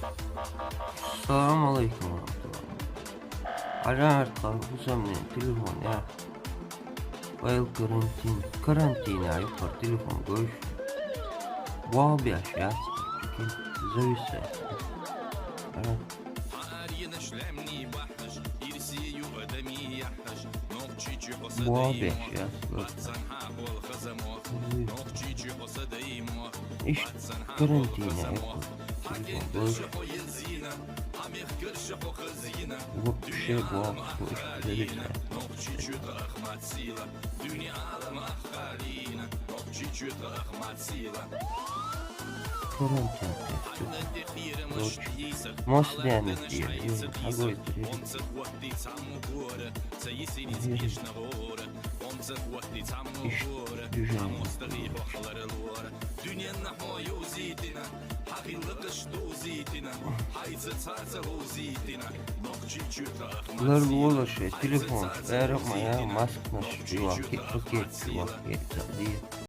Assalamu alaikum warahmatullah. Alar kalbuzam ne telefon ya. Bayıl karantina yukarı telefon görüş. Bu abi ya. Çünkü zayıfsa. Evet. Bu abi ya. İşte karantina yukarı. Telefon görüş. Bu şey bu işte karantina Mosleğini diyor. Agoi Bunlar bu olur şey telefon. Eğer yapma ya mask nasıl bir vakit paket bir vakit diye.